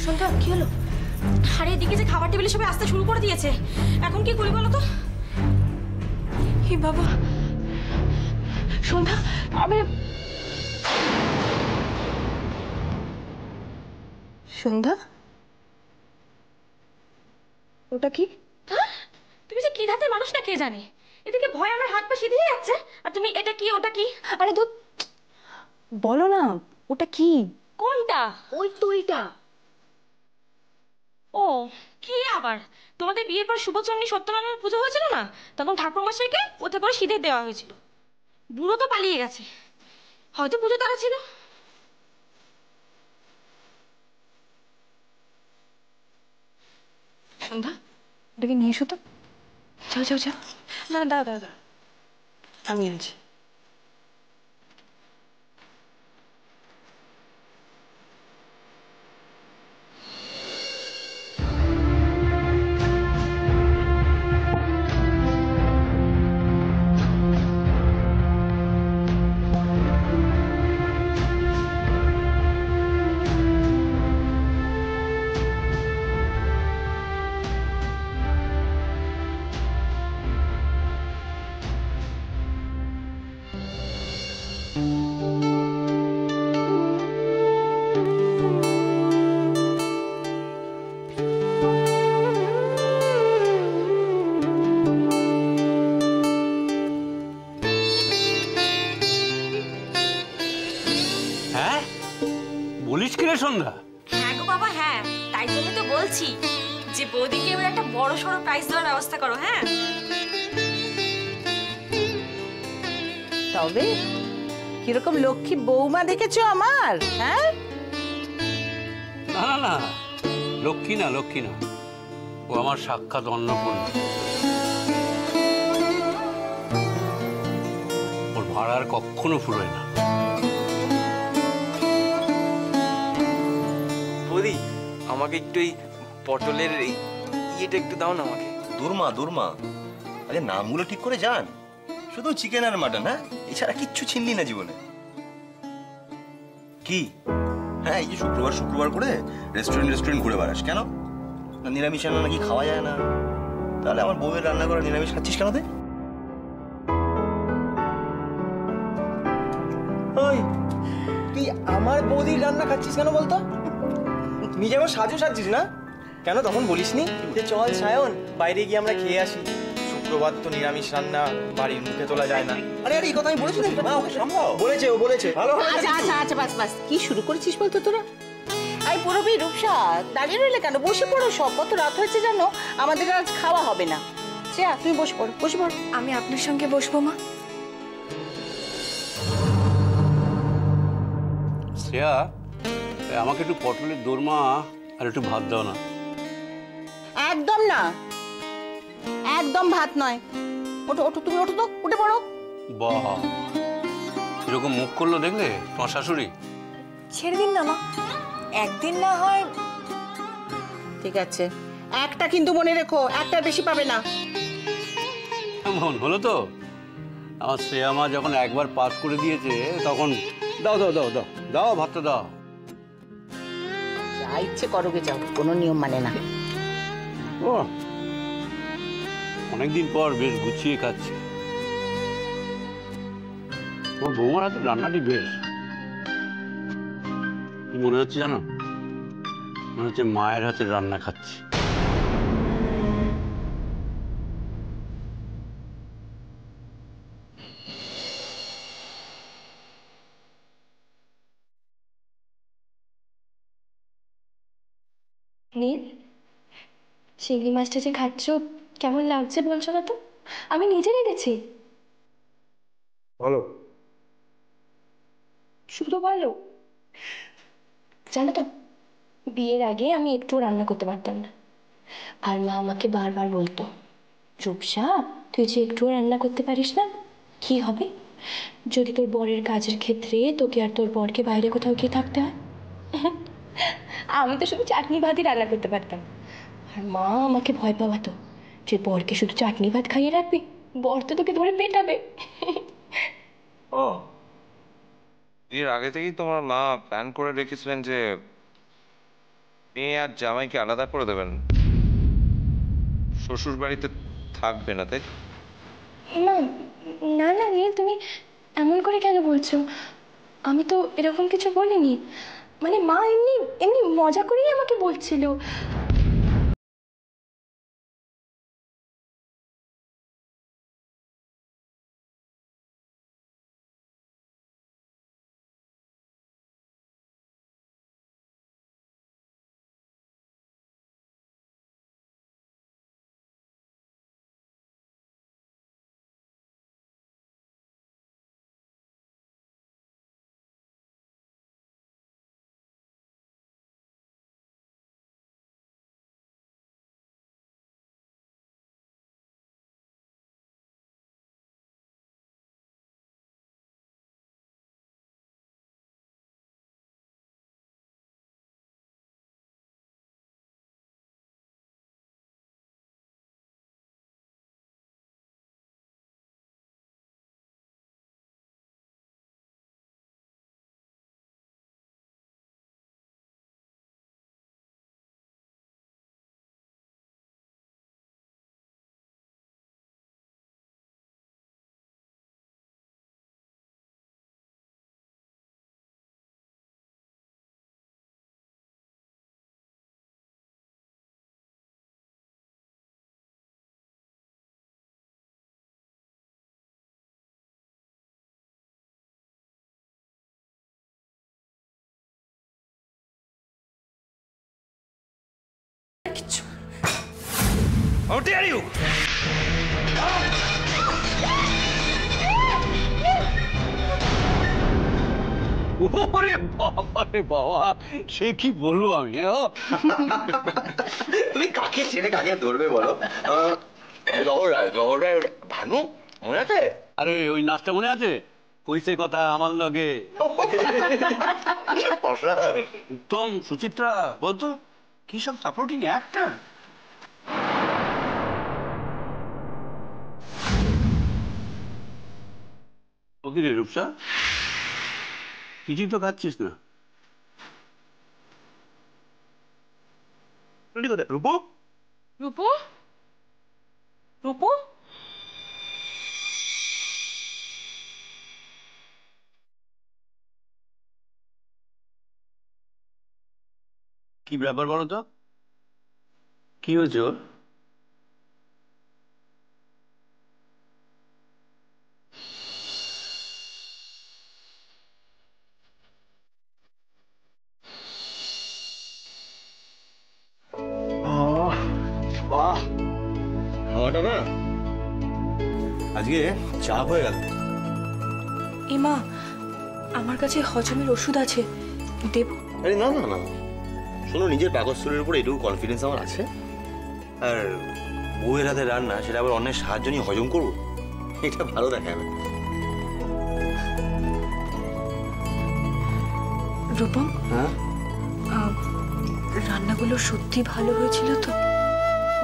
সন্ধ্যা কি হলো? আরে এদিকে যে খাবার টেবিলে সবাই আসতে শুরু করে দিয়েছে, এখন কি করি বলো তো? হে বাবা সন্ধ্যা, আবে সন্ধ্যা, ওটা কি? তুমি যে কি ধাতে মানুষ না কে জানে, এদিকে ভয় আমার হাত পা সিঁধিয়ে যাচ্ছে, আর তুমি এটা কি ওটা কি? আরে ধুত, বলো না ওটা কি? কোনটা? ওই তো ওইটা। ও কি আবার, তোমাদের বিয়ের পর শুভচন্ডী সত্যনারায়ণ পুজো হয়েছিল না, তখন ঠাকুর মশাইকে ওতে করে সিঁধে দেওয়া হয়েছিল। বুড়ো তো পালিয়ে গেছে, হয়তো পুজো তারা ছিল। সন্ধ্যা, ওটাকে নিয়ে এসো তো। যাও যাও যাও। না দাও দাও দাও, আমি আছি। হ্যাঁ বলিস কি রে সন্ধ্যা? হ্যাঁ গো বাবা হ্যাঁ, তাই জন্য তো বলছি যে বৌদিকে এবার একটা বড় সড়ো প্রাইজ দেওয়ার ব্যবস্থা করো। হ্যাঁ তবে কিরকম লক্ষ্মী বৌমা দেখেছো আমার? হ্যাঁ না না না, লক্ষ্মী না লক্ষ্মী না, ও আমার সাক্ষাৎ অন্নপূর্ণা। ওর ভাড়ার কখনো ফুরোয় না। বৌদি আমাকে একটু এই পটলের ইয়েটা একটু দাও না আমাকে। দুর্মা দুর্মা, আরে নামগুলো ঠিক করে যান। শুধু চিকেন আর মাটন, হ্যাঁ, এছাড়া কিচ্ছু ছিনলি না জীবনে। কি হ্যাঁ, এই যে শুক্রবার শুক্রবার করে রেস্টুরেন্ট ঘুরে বেড়াস কেন? না নিরামিষ রান্না নাকি খাওয়া যায় না? তাহলে আমার বউয়ের রান্না করা নিরামিষ খাচ্ছিস কেন তুই? ওই তুই আমার বৌদির রান্না খাচ্ছিস কেন বলতো? নিজে আমার সাজু সাজছিস না কেন? তখন বলিসনি যে চল সায়ন বাইরে গিয়ে আমরা খেয়ে আসি, শুক্রবার তো নিরামিষ রান্না বাড়ির মুখে তোলা যায় না। আরে আরে, এই কথা আমি বলেছি নাকি? মা ওকে সামলাও। বলেছে ও বলেছে। ভালো আচ্ছা আচ্ছা আচ্ছা, বাস বাস, কি শুরু করেছিস বলতো তোরা? আই পুরবি রূপসা, দাঁড়িয়ে রইলে কেন? বসে পড়ো, সব কত রাত হয়েছে জানো, আমাদের আজ খাওয়া হবে না। শ্রেয়া তুমি বসে পড়ো, বসে পড়ো। আমি আপনার সঙ্গে বসবো মা। শ্রেয়া, আমাকে একটু পটলের দোরমা আর একটু ভাত দাও না। একদম না, একদম ভাত নয়। ওঠো ওঠো, তুমি ওঠো তো, উঠে পড়ো। বাহ, এরকম মুখ করলো দেখলে তোমার শাশুড়ি? ছেড়ে দিন না মা, একদিন না হয়। ঠিক আছে, একটা কিন্তু মনে রেখো, একটার বেশি পাবে না। এমন হলো তো, আমার শ্রেয়া মা যখন একবার পাস করে দিয়েছে তখন দাও দাও দাও দাও দাও, ভাতটা দাও। যা ইচ্ছে করোগে যাও, কোনো নিয়ম মানে না। ও অনেকদিন পর বেশ গুছিয়ে খাচ্ছি। তোমার বৌমার হাতে রান্নাটি বেশ, কি মনে হচ্ছে জানো? মনে হচ্ছে মায়ের হাতে রান্না খাচ্ছি। নীল, চিংড়ি মাছটা যে খাচ্ছ কেমন লাগছে বলছো না তো? আমি নিজে রেঁধেছি। বলো। শুধু বলো। জানো তো, বিয়ের আগে আমি একটু রান্না করতে পারতাম না, আর মা আমাকে বারবার বলতো, রূপসা তুই যে একটু রান্না করতে পারিস না, কি হবে যদি তোর বরের কাজের ক্ষেত্রে তোকে আর তোর বরকে বাইরে কোথাও গিয়ে থাকতে হয়? আমি তো শুধু চাটনি ভাতই রান্না করতে পারতাম, আর মা আমাকে ভয় পাওয়াতো যে বরকে শুধু চাটনি ভাত খাইয়ে রাখবি, বর তো তোকে ধরে পেটাবে। ও, এর আগে থেকেই তোমার মা প্ল্যান করে রেখেছিলেন যে মেয়ে আর জামাইকে আলাদা করে দেবেন? শ্বশুর বাড়িতে থাকবে না, তাই? না না না নীল, তুমি এমন করে কেন বলছো? আমি তো এরকম কিছু বলিনি। মানে মা এমনি এমনি মজা করেই আমাকে বলছিল। কিচ্ছু How dare you! ওরে বাবা রে বাবা, সে কি বলবো আমি? তুমি কাকে ছেড়ে কাকে ধরবে বলো? ভানু মনে আছে? আরে ওই নাচটা মনে আছে? কইছে কথা আমার লগে। উত্তম সুচিত্রা বলতো কি সব সাপোর্টিং অ্যাক্টর। ওকে রে রূপসা, কিছুই তো খাচ্ছিস না। রূপু রূপু, রূপু, কি ব্যাপার বলো তো? কি হয়েছে ওর? বাহ, খাওয়াটা না আজকে চাপ হয়ে গেল। এমা, আমার কাছে হজমের ওষুধ আছে, দেব? আরে না না না, শোনো, নিজের পাকস্থলীর উপর এটুকু কনফিডেন্স আমার আছে। আর বউয়ের হাতে রান্না, সেটা আবার অন্যের সাহায্য নিয়ে হজম করবো, এটা ভালো দেখাবে। রূপম, হ্যাঁ, রান্নাগুলো সত্যি ভালো হয়েছিল তো?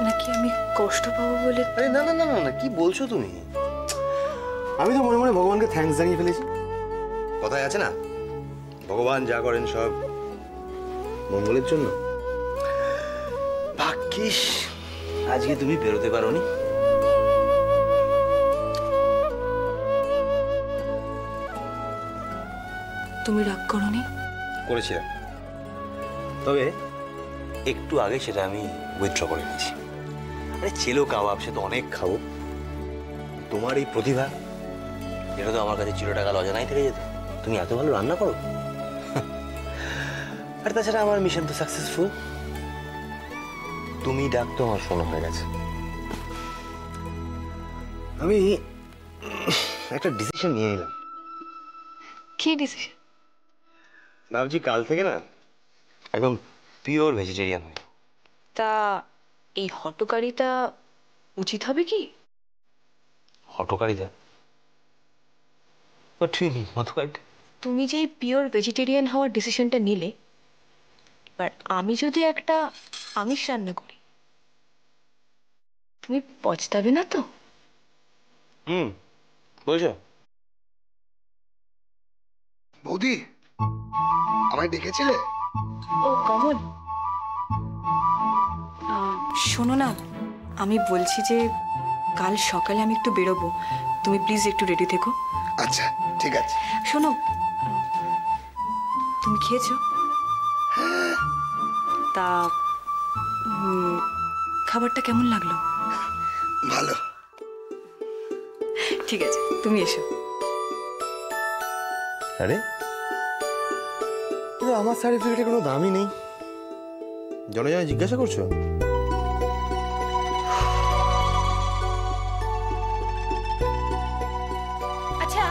নাকি আমি কষ্ট পাবো বলে? আরে না না না না না, কি বলছো তুমি? আমি তো মনে মনে ভগবানকে থ্যাঙ্কস জানিয়ে ফেলেছি। কথায় আছে না, ভগবান যা করেন সব মঙ্গলের জন্য। ভাগ্যিস আজকে তুমি বেরোতে পারোনি। তুমি রাগ করোনি? করেছিলাম, তবে একটু আগে সেটা আমি উইথড্র করে নিয়েছি। আরে চেলো কাবাব সে তো অনেক খাবো, তোমার এই প্রতিভা, এটা তো আমার কাছে চিরটাকাল অজানাই থেকে যেত। তুমি এত ভালো রান্না করো, আর তাছাড়া আমার মিশন তো সাকসেসফুল। তুমি ডাক তো আমার শোনা হয়ে গেছে। আমি একটা ডিসিশন নিয়ে নিলাম। কি ডিসিশন? ভাবছি কাল থেকে না একদম পিওর ভেজিটেরিয়ান হই। তা এই হটকারিতা উচিত হবে কি? হটকারিতা? ঠিক হটকারিতা। তুমি যে পিওর ভেজিটেরিয়ান হওয়ার ডিসিশনটা নিলে, এবার আমি যদি একটা আমিষ রান্না করি, তুমি পচতাবে না তো? বুঝছো? বৌদি, আমায় ডেকেছিলে? ও কমল, শোনো না, আমি বলছি যে কাল সকালে আমি একটু বেরোবো, তুমি প্লিজ একটু রেডি থেকো। আচ্ছা ঠিক আছে। শোনো, তুমি খেয়েছো? তা খাবারটা কেমন লাগলো? ভালো। ঠিক আছে, তুমি এসো। আরে কিন্তু আমার সার্টিফিকেটে কোনো দামই নেই, জনে জনে জিজ্ঞাসা করছো? আচ্ছা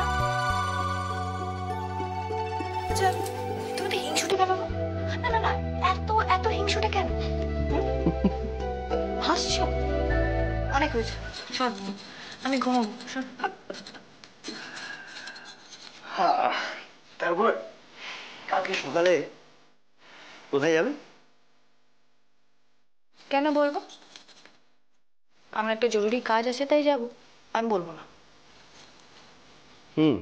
আচ্ছা, তুমি তো হিংসুটে কেন গো? না না না, এত এত হিংসুটে কেন? হাসছো? অনেক হয়েছে, শোন আমি ঘুমাবো, শোন। তারপর কালকে সকালে কোথায় যাবে? কেন বলবো? আমার একটা জরুরি কাজ আছে তাই যাব, আমি বলবো না। হুম।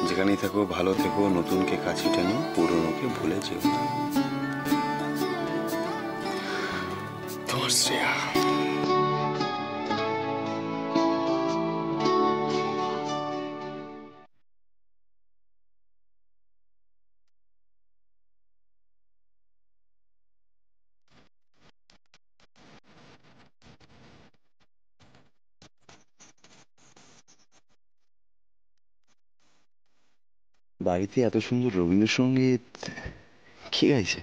যেখানেই থাকো ভালো থেকো, নতুনকে কাছে টেনো, পুরনোকে ভুলে যেও না। তোমার শ্রেয়া। বাড়িতে এত সুন্দর রবীন্দ্রসঙ্গীত কে গাইছে?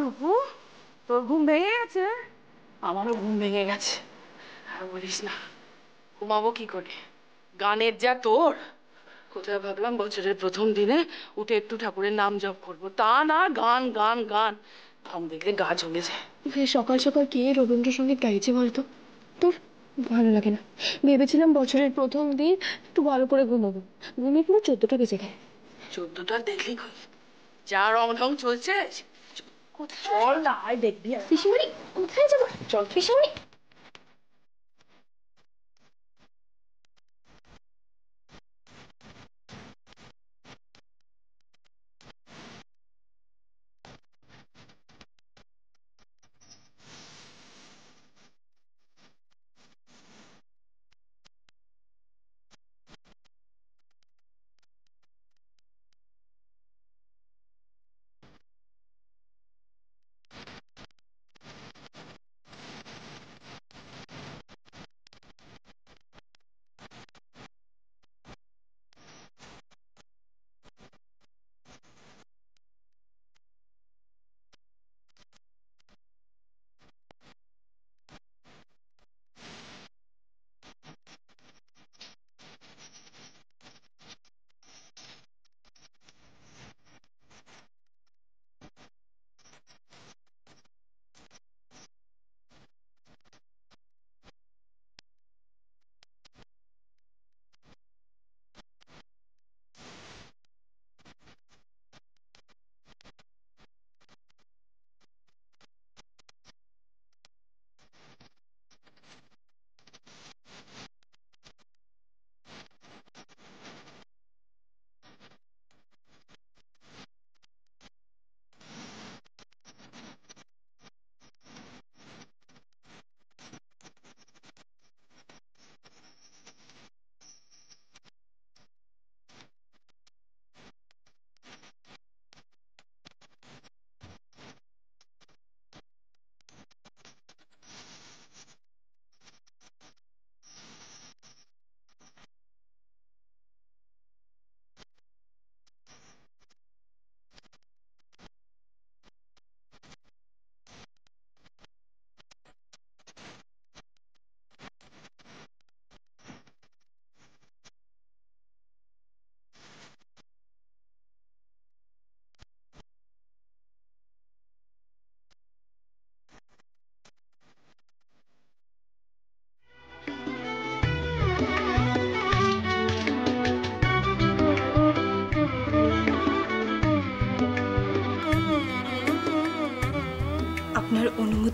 রূপু, তোর ঘুম ভেঙে গেছে? আমারও ঘুম ভেঙে গেছে, আর বলিস না। ঘুমাবো কি করে, গানের যা তোর। কোথায় ভাবলাম বছরের প্রথম দিনে উঠে একটু ঠাকুরের নাম জপ করবো, তা না, গান গান গান, ঘাম দেখলে গা জ্বলে যায়। সকাল সকাল কে রবীন্দ্রসঙ্গীত গাইছে বলতো? তোর ভালো লাগে না। ভেবেছিলাম বছরের প্রথম দিন একটু ভালো করে ঘুমাবো, ঘুমিয়ে পুরো 14টা বেজে গেছে। 14টা দেখলি যা রং ঢং চলছে। চল না, আয় দেখবি। পিসিমণি কোথায় যাবো? চল পিসিমণি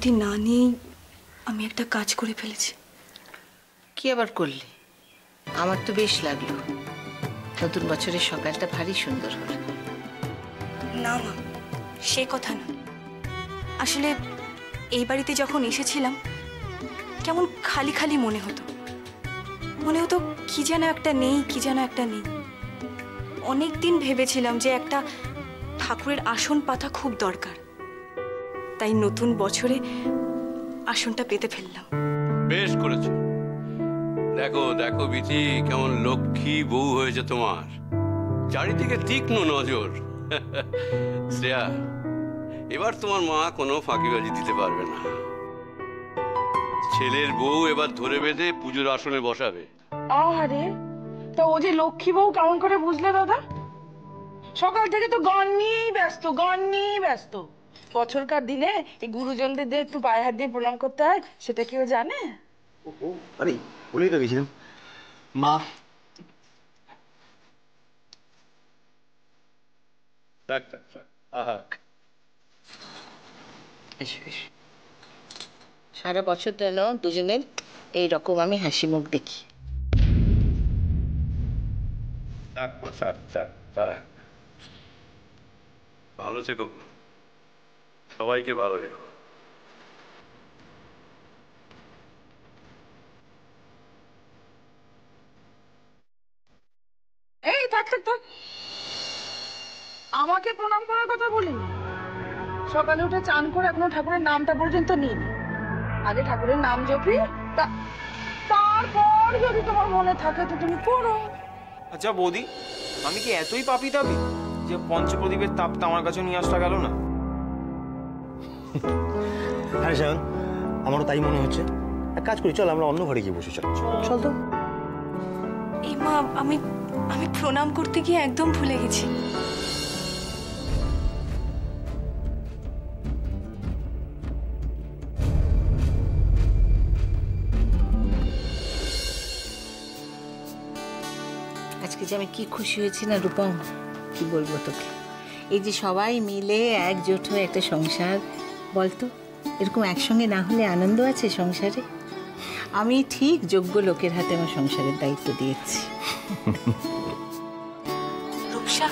অনুমতি না নিয়েই আমি একটা কাজ করে ফেলেছি। কি আবার করলি? আমার তো বেশ লাগলো। নতুন বছরের সকালটা ভারী সুন্দর হলো। না মা, সে কথা না। আসলে এই বাড়িতে যখন এসেছিলাম কেমন খালি খালি মনে হতো। কি যেন একটা নেই, কি যেন একটা নেই। অনেক দিন ভেবেছিলাম যে একটা ঠাকুরের আসন পাতা খুব দরকার, তাই নতুন বছরে আসনটা পেতে ফেললাম। বেশ করেছো। দেখো দেখো বিথি, কেমন লক্ষ্মী বউ হয়েছে তোমার। চারিদিকে তীক্ষ্ণ নজর। শ্রেয়া, এবার তোমার মা কোনো ফাঁকিবাজি দিতে পারবে না। ছেলের বউ এবার ধরে বেঁধে পুজোর আসনে বসাবে। আরে তা ও যে লক্ষ্মী বউ কেমন করে বুঝলে দাদা? সকাল থেকে তো গান নিয়েই ব্যস্ত, গান নিয়েই ব্যস্ত। বছরকার দিনে এই গুরুজনদের যে একটু পায়ে হাত দিয়ে প্রণাম করতে হয়, সেটা কেউ জানে? ও আরে বলেই তো গেছিলাম মা। এসো এসো। সারা বছর যেন দুজনের এইরকম আমি হাসি মুখ দেখি। ভালো থেকো, সবাইকে ভালো রেখো। এই থাক থাক থাক, আমাকে প্রণাম করার কথা বলিনি। সকালে উঠে চান করে এখনো ঠাকুরের নামটা পর্যন্ত নিইনি। আগে ঠাকুরের নাম জপি, তারপর যদি তোমার মনে থাকে তো তুমি করো। আচ্ছা বৌদি, আমি কি এতই পাপি তাপি যে পঞ্চপ্রদীপের তাপটা আমার কাছে নিয়ে আসতে গেল না? আরে সায়ন, আমারও তাই মনে হচ্ছে। এক কাজ করি, চল আমরা অন্য ঘরে গিয়ে বসে। চল চল তো। এই মা, আমি প্রণাম করতে গিয়ে একদম ভুলে গেছি। আজকে যে আমি কি খুশি হয়েছি না রূপম, কি বলবো তোকে। এই যে সবাই মিলে একজোট হয়ে একটা সংসার, বলতো এরকম একসঙ্গে না হলে আনন্দ আছে সংসারে? আমি ঠিক যোগ্য লোকের হাতে আমার সংসারের দায়িত্ব দিয়েছি। রূপসা,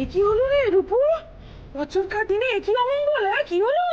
এ কি হলো রে রূপু? বছরকার দিনে এ কি অমঙ্গল? কি হলো?